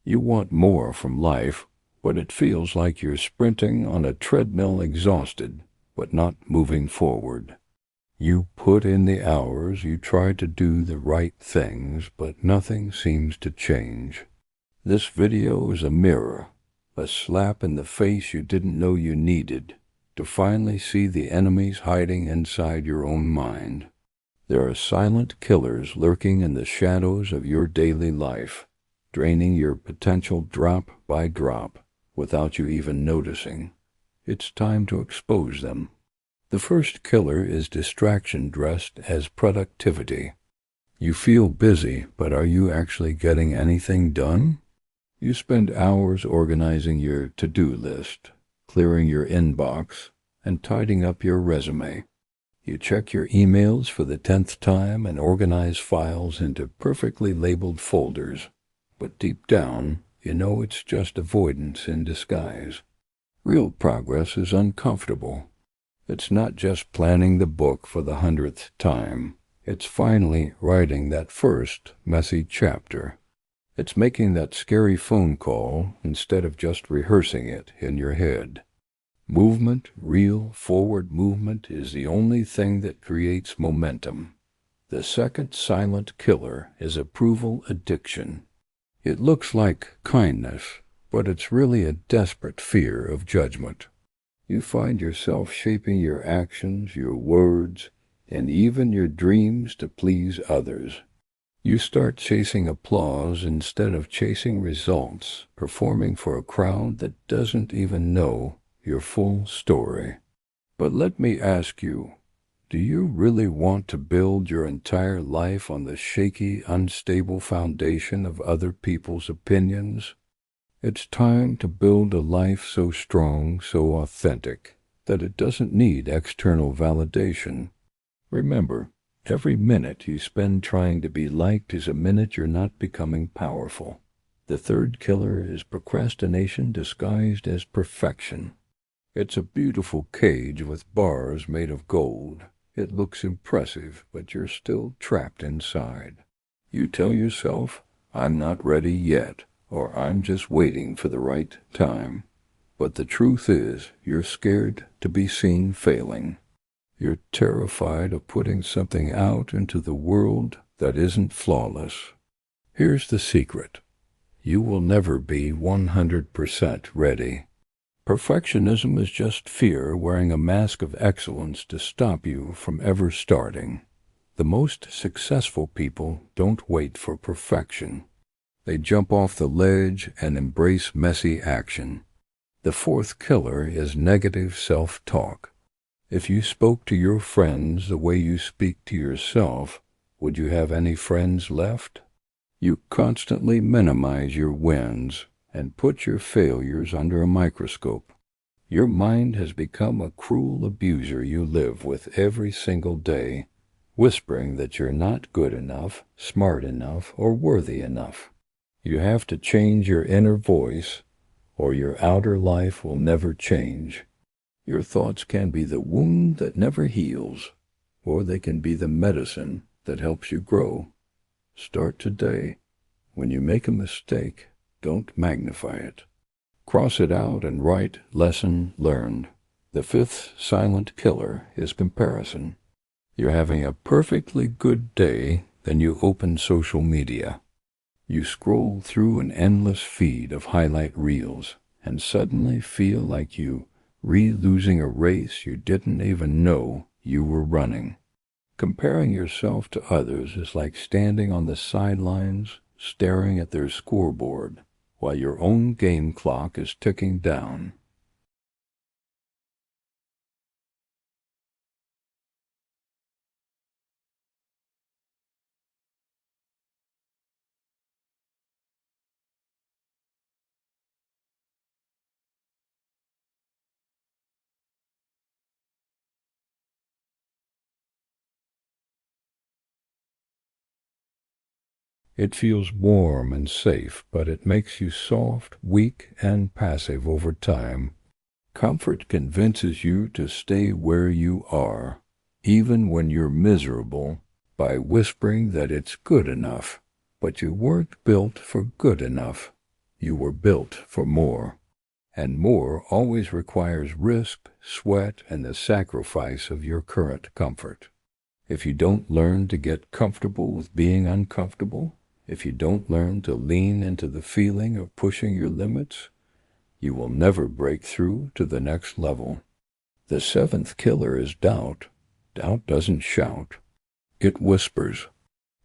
You want more from life, but it feels like you're sprinting on a treadmill, exhausted, but not moving forward. You put in the hours, you try to do the right things, but nothing seems to change. This video is a mirror, a slap in the face you didn't know you needed, to finally see the enemies hiding inside your own mind. There are silent killers lurking in the shadows of your daily life, draining your potential drop by drop, without you even noticing. It's time to expose them. The first killer is distraction dressed as productivity. You feel busy, but are you actually getting anything done? You spend hours organizing your to-do list, clearing your inbox, and tidying up your resume. You check your emails for the 10th time and organize files into perfectly labeled folders. But deep down, you know it's just avoidance in disguise. Real progress is uncomfortable. It's not just planning the book for the 100th time. It's finally writing that first messy chapter. It's making that scary phone call instead of just rehearsing it in your head. Movement, real forward movement, is the only thing that creates momentum. The second silent killer is approval addiction. It looks like kindness, but it's really a desperate fear of judgment. You find yourself shaping your actions, your words, and even your dreams to please others. You start chasing applause instead of chasing results, performing for a crowd that doesn't even know your full story. But let me ask you, do you really want to build your entire life on the shaky, unstable foundation of other people's opinions? It's time to build a life so strong, so authentic, that it doesn't need external validation. Remember, every minute you spend trying to be liked is a minute you're not becoming powerful. The third killer is procrastination disguised as perfection. It's a beautiful cage with bars made of gold. It looks impressive, but you're still trapped inside. You tell yourself, "I'm not ready yet," or "I'm just waiting for the right time." But the truth is, you're scared to be seen failing. You're terrified of putting something out into the world that isn't flawless. Here's the secret. You will never be 100% ready. Perfectionism is just fear wearing a mask of excellence to stop you from ever starting. The most successful people don't wait for perfection. They jump off the ledge and embrace messy action. The fourth killer is negative self-talk. If you spoke to your friends the way you speak to yourself, would you have any friends left? You constantly minimize your wins and put your failures under a microscope. Your mind has become a cruel abuser you live with every single day, whispering that you're not good enough, smart enough, or worthy enough. You have to change your inner voice, or your outer life will never change. Your thoughts can be the wound that never heals, or they can be the medicine that helps you grow. Start today. When you make a mistake, don't magnify it. Cross it out and write lesson learned. The fifth silent killer is comparison. You're having a perfectly good day, then you open social media. You scroll through an endless feed of highlight reels and suddenly feel like you losing a race you didn't even know you were running. Comparing yourself to others is like standing on the sidelines, staring at their scoreboard, while your own game clock is ticking down. It feels warm and safe, but it makes you soft, weak, and passive over time. Comfort convinces you to stay where you are, even when you're miserable, by whispering that it's good enough. But you weren't built for good enough. You were built for more. And more always requires risk, sweat, and the sacrifice of your current comfort. If you don't learn to get comfortable with being uncomfortable, if you don't learn to lean into the feeling of pushing your limits, you will never break through to the next level. The seventh killer is doubt. Doubt doesn't shout. It whispers.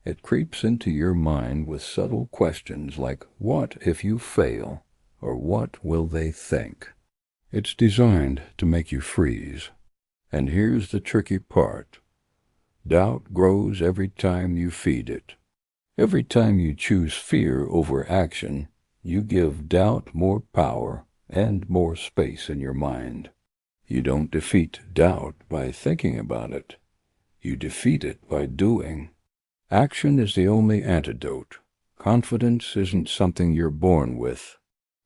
It creeps into your mind with subtle questions like, what if you fail? Or what will they think? It's designed to make you freeze. And here's the tricky part. Doubt grows every time you feed it. Every time you choose fear over action, you give doubt more power and more space in your mind. You don't defeat doubt by thinking about it. You defeat it by doing. Action is the only antidote. Confidence isn't something you're born with.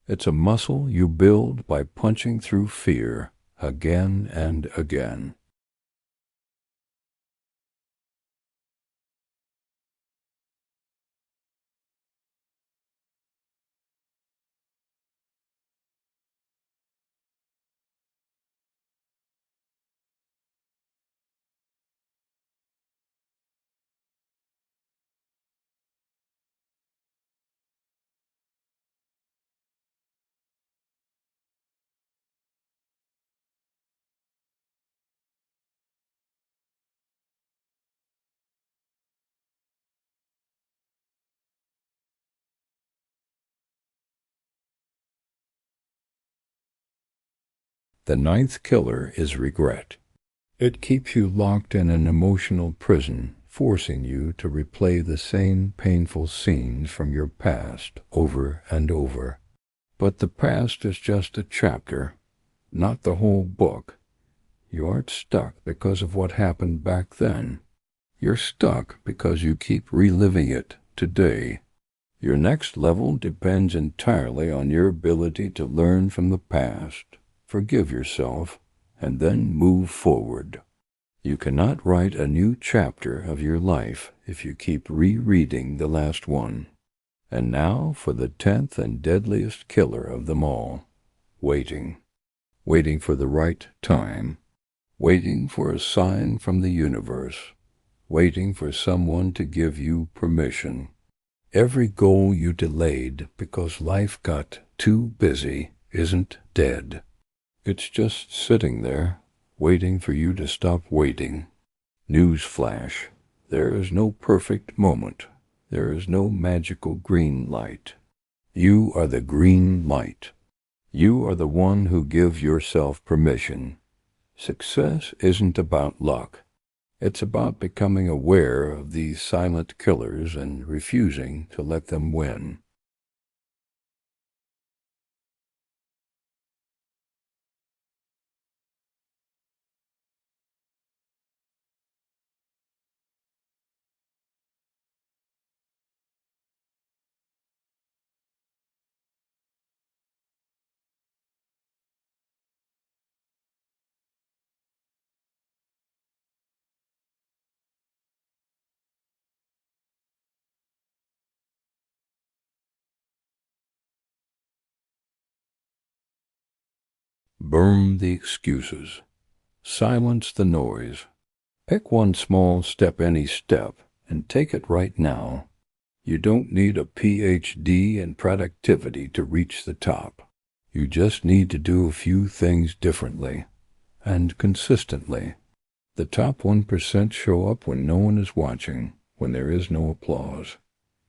It's a muscle you build by punching through fear again and again. The ninth killer is regret. It keeps you locked in an emotional prison, forcing you to replay the same painful scenes from your past over and over. But the past is just a chapter, not the whole book. You aren't stuck because of what happened back then. You're stuck because you keep reliving it today. Your next level depends entirely on your ability to learn from the past, forgive yourself, and then move forward. You cannot write a new chapter of your life if you keep rereading the last one. And now for the 10th and deadliest killer of them all. Waiting. Waiting for the right time. Waiting for a sign from the universe. Waiting for someone to give you permission. Every goal you delayed because life got too busy isn't dead. It's just sitting there, waiting for you to stop waiting. Newsflash, there is no perfect moment. There is no magical green light. You are the green light. You are the one who gives yourself permission. Success isn't about luck. It's about becoming aware of these silent killers and refusing to let them win. Burn the excuses. Silence the noise. Pick one small step any step and take it right now. You don't need a PhD in productivity to reach the top. You just need to do a few things differently and consistently. The top 1% show up when no one is watching, when there is no applause.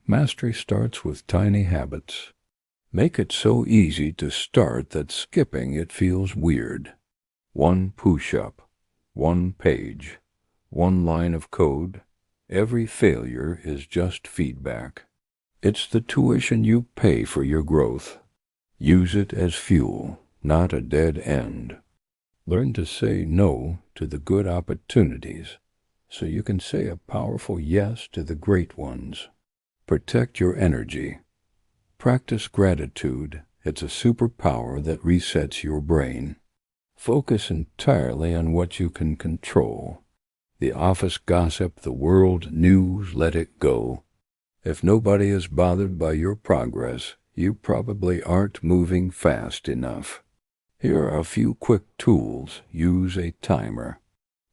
Mastery starts with tiny habits. Make it so easy to start that skipping it feels weird. One push-up, one page, one line of code. Every failure is just feedback. It's the tuition you pay for your growth. Use it as fuel, not a dead end. Learn to say no to the good opportunities so you can say a powerful yes to the great ones. Protect your energy. Practice gratitude. It's a superpower that resets your brain. Focus entirely on what you can control. The office gossip, the world news, let it go. If nobody is bothered by your progress, You probably aren't moving fast enough. Here are a few quick tools. Use a timer.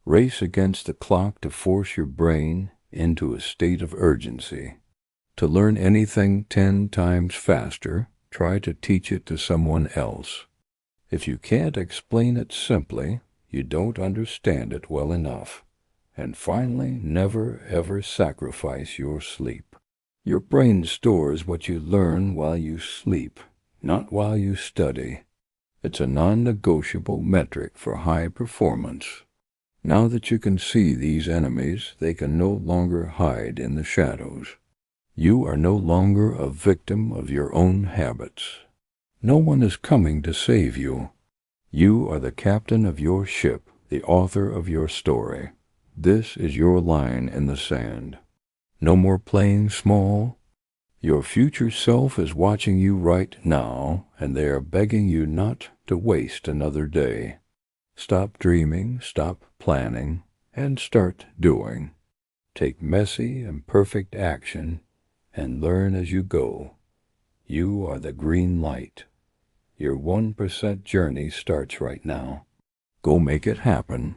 Race against the clock to force your brain into a state of urgency. To learn anything 10 times faster, try to teach it to someone else. If you can't explain it simply, you don't understand it well enough. And finally, never ever sacrifice your sleep. Your brain stores what you learn while you sleep, not while you study. It's a non-negotiable metric for high performance. Now that you can see these enemies, they can no longer hide in the shadows. You are no longer a victim of your own habits. No one is coming to save you. You are the captain of your ship, the author of your story. This is your line in the sand. No more playing small. Your future self is watching you right now, and they are begging you not to waste another day. Stop dreaming, stop planning, and start doing. Take messy and perfect action, and learn as you go. You are the green light. Your 1% journey starts right now. Go make it happen.